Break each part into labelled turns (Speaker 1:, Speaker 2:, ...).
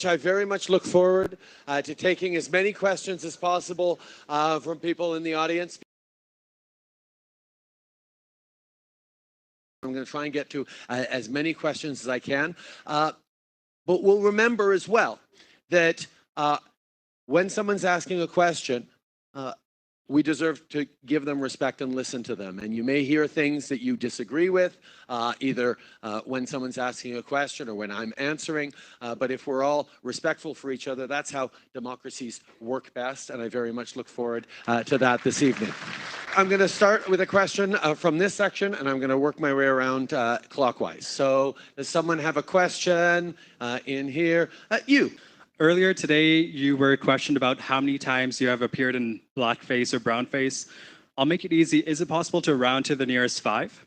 Speaker 1: I very much look forward to taking as many questions as possible from people in the audience. I'm going to try and get to as many questions as I can. But we'll remember as well that when someone's asking a question, we deserve to give them respect and listen to them. And you may hear things that you disagree with, either when someone's asking a question or when I'm answering. But if we're all respectful for each other, that's how democracies work best. And I very much look forward to that this evening. I'm going to start with a question from this section, and I'm going to work my way around clockwise. So does someone have a question in here? You.
Speaker 2: Earlier today, you were questioned about how many times you have appeared in blackface or brownface. I'll make it easy. Is it possible to round to the nearest 5?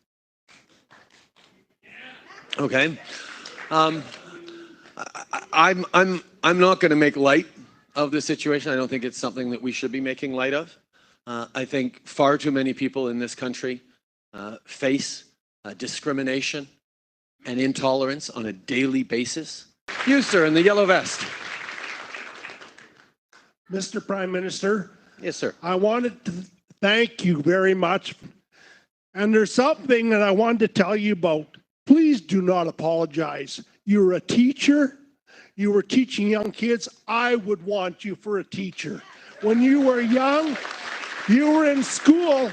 Speaker 1: Okay. I'm not going to make light of the situation. I don't think it's something that we should be making light of. I think far too many people in this country face discrimination and intolerance on a daily basis. You, sir, in the yellow vest.
Speaker 3: Mr. Prime Minister.
Speaker 1: Yes, sir.
Speaker 3: I wanted to thank you very much. And there's something that I wanted to tell you about. Please do not apologize. You're a teacher. You were teaching young kids. I would want you for a teacher. When you were young, you were in school.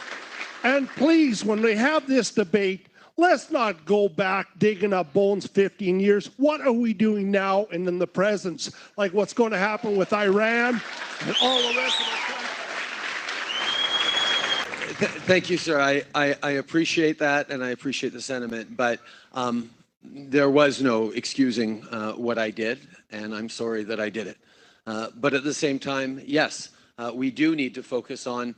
Speaker 3: And please, when we have this debate, let's not go back digging up bones 15 years. What are we doing now and in the present? Like what's going to happen with Iran and all the rest of the country.
Speaker 1: Thank you, sir. I appreciate that, and I appreciate the sentiment. But there was no excusing what I did, and I'm sorry that I did it. But at the same time, yes, we do need to focus on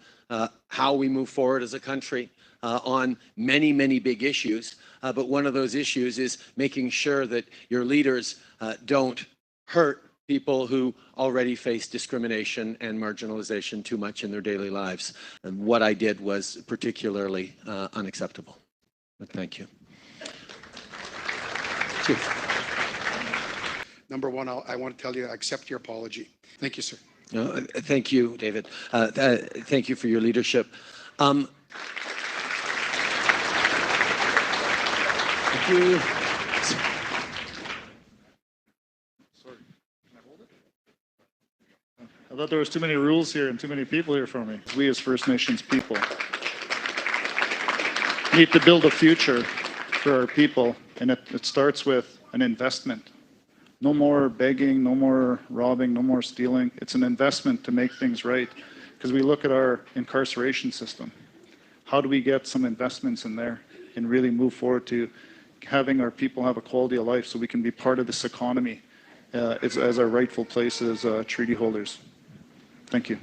Speaker 1: how we move forward as a country. On many, many big issues. But one of those issues is making sure that your leaders don't hurt people who already face discrimination and marginalization too much in their daily lives. And what I did was particularly unacceptable. But thank you. Chief.
Speaker 4: Number one, I want to tell you, I accept your apology. Thank you, sir.
Speaker 1: Thank you, David. Thank you for your leadership. Thank you.
Speaker 5: Sorry, can I hold it? I thought there was too many rules here and too many people here for me. We as First Nations people need to build a future for our people, and it starts with an investment. No more begging, no more robbing, no more stealing. It's an investment to make things right, because we look at our incarceration system. How do we get some investments in there and really move forward to having our people have a quality of life so we can be part of this economy as our rightful place as treaty holders? Thank you.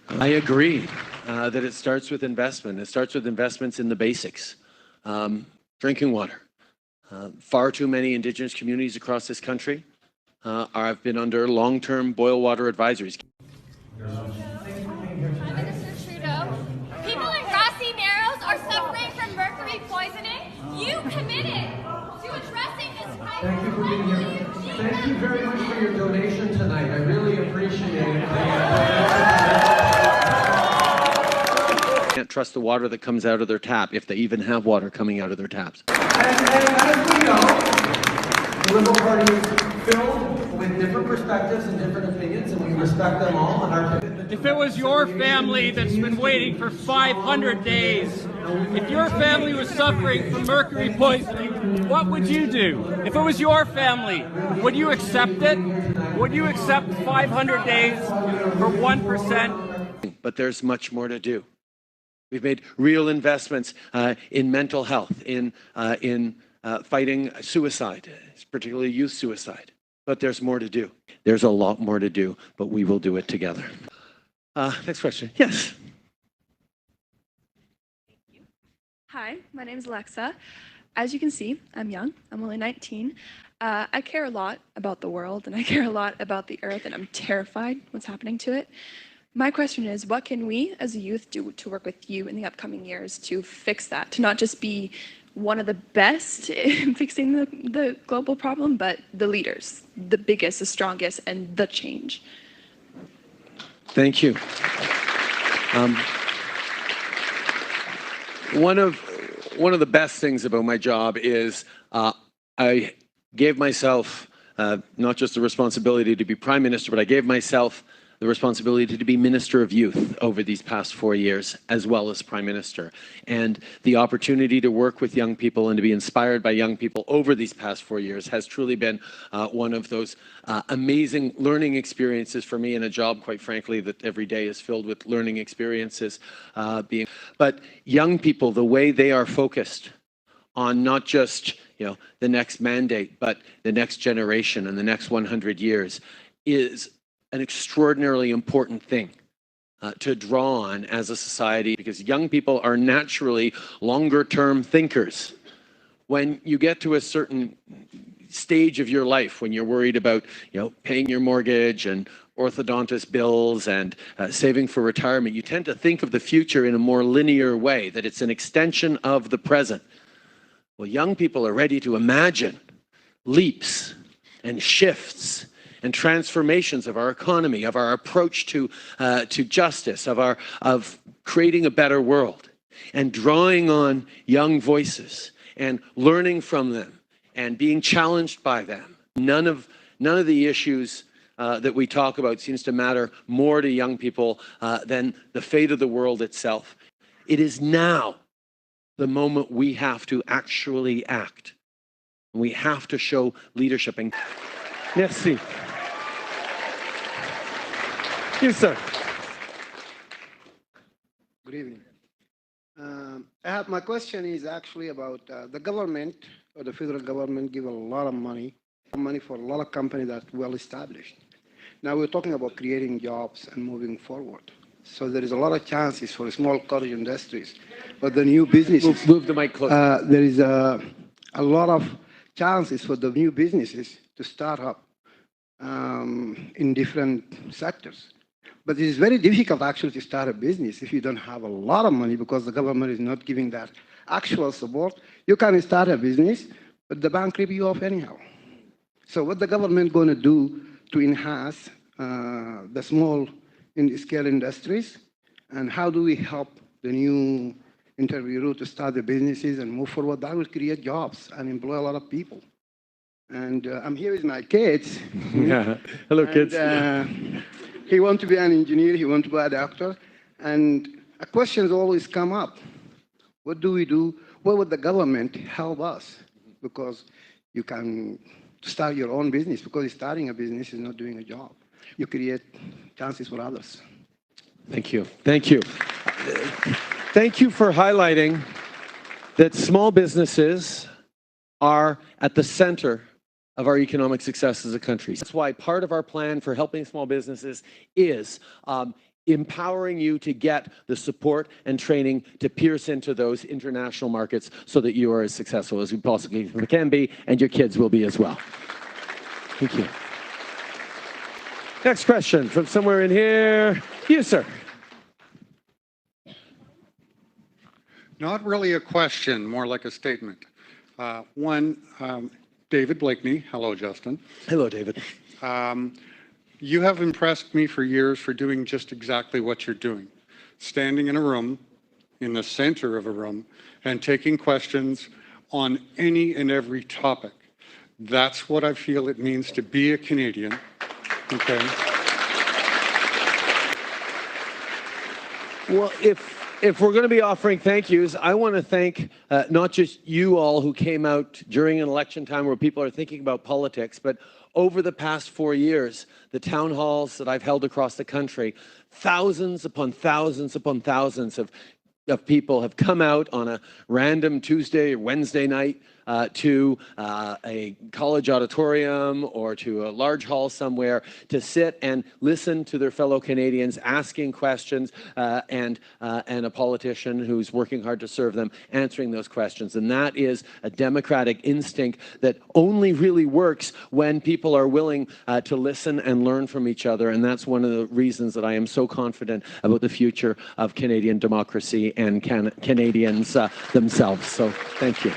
Speaker 1: I agree that it starts with investment. It starts with investments in the basics. Drinking water. Far too many Indigenous communities across this country have been under long-term boil water advisories.
Speaker 6: Prime Minister Trudeau, people in grassy narrows are suffering from mercury poisoning. You committed to addressing this crisis.
Speaker 7: Thank you for being here. Thank you very much for your donation tonight. I really appreciate it.
Speaker 1: Can't trust the water that comes out of their tap, if they even have water coming out of their taps.
Speaker 7: And as we know, the Liberal Party is filled with different perspectives and different opinions, and we respect them all. And
Speaker 8: if it was your family that's been waiting for 500 days, if your family was suffering from mercury poisoning, what would you do? If it was your family, would you accept it? Would you accept 500 days for 1%?
Speaker 1: But there's much more to do. We've made real investments in mental health, in fighting suicide, particularly youth suicide. But there's more to do. There's a lot more to do, but we will do it together. Next question. Yes.
Speaker 9: Thank you. Hi, my name is Alexa. As you can see, I'm young. I'm only 19. I care a lot about the world, and I care a lot about the earth, and I'm terrified what's happening to it. My question is, what can we as a youth do to work with you in the upcoming years to fix that, to not just be one of the best in fixing the global problem, but the leaders, the biggest, the strongest, and the change.
Speaker 1: Thank you. One of the best things about my job is I gave myself not just the responsibility to be Prime Minister, but I gave myself the responsibility to be Minister of Youth over these past 4 years, as well as Prime Minister. And the opportunity to work with young people and to be inspired by young people over these past 4 years has truly been one of those amazing learning experiences for me in a job, quite frankly, that every day is filled with learning experiences. But young people, the way they are focused on not just the next mandate, but the next generation and the next 100 years is an extraordinarily important thing to draw on as a society, because young people are naturally longer-term thinkers. When you get to a certain stage of your life, when you're worried about paying your mortgage and orthodontist bills and saving for retirement, you tend to think of the future in a more linear way, that it's an extension of the present. Well, young people are ready to imagine leaps and shifts and transformations of our economy, of our approach to justice, of creating a better world, and drawing on young voices and learning from them and being challenged by them. None of the issues that we talk about seems to matter more to young people than the fate of the world itself. It is now the moment we have to actually act. We have to show leadership. Merci. Yes, sir.
Speaker 10: Good evening. My question is actually about the government, or the federal government, give a lot of money for a lot of companies that are well established. Now we're talking about creating jobs and moving forward. So there is a lot of chances for small cottage industries, but the new businesses.
Speaker 1: Move the mic closer.
Speaker 10: There is a lot of chances for the new businesses to start up in different sectors. But it is very difficult actually to start a business if you don't have a lot of money, because the government is not giving that actual support. You can start a business, but the bank rip you off anyhow. So what the government going to do to enhance the small scale industries, and how do we help the new interviewer to start the businesses and move forward? That will create jobs and employ a lot of people. And I'm here with my kids.
Speaker 1: Yeah. Hello, kids.
Speaker 10: He wants to be an engineer, he wants to be a doctor, and questions always come up. What do we do? What would the government help us? Because you can start your own business, because starting a business is not doing a job. You create chances for others.
Speaker 1: Thank you. Thank you. Thank you for highlighting that small businesses are at the center of our economic success as a country. That's why part of our plan for helping small businesses is empowering you to get the support and training to pierce into those international markets so that you are as successful as you possibly can be, and your kids will be as well. Thank you. Next question from somewhere in here. You, sir.
Speaker 11: Not really a question, more like a statement. David Blakeney. Hello, Justin.
Speaker 1: Hello, David.
Speaker 11: You have impressed me for years for doing just exactly what you're doing. Standing in a room, in the center of a room, and taking questions on any and every topic. That's what I feel it means to be a Canadian. Okay.
Speaker 1: Well, if we're going to be offering thank yous, I want to thank not just you all who came out during an election time where people are thinking about politics, but over the past 4 years, the town halls that I've held across the country, thousands upon thousands upon thousands of people have come out on a random Tuesday or Wednesday night to a college auditorium or to a large hall somewhere to sit and listen to their fellow Canadians asking questions and a politician who's working hard to serve them answering those questions. And that is a democratic instinct that only really works when people are willing to listen and learn from each other. And that's one of the reasons that I am so confident about the future of Canadian democracy and Canadians themselves. So thank you.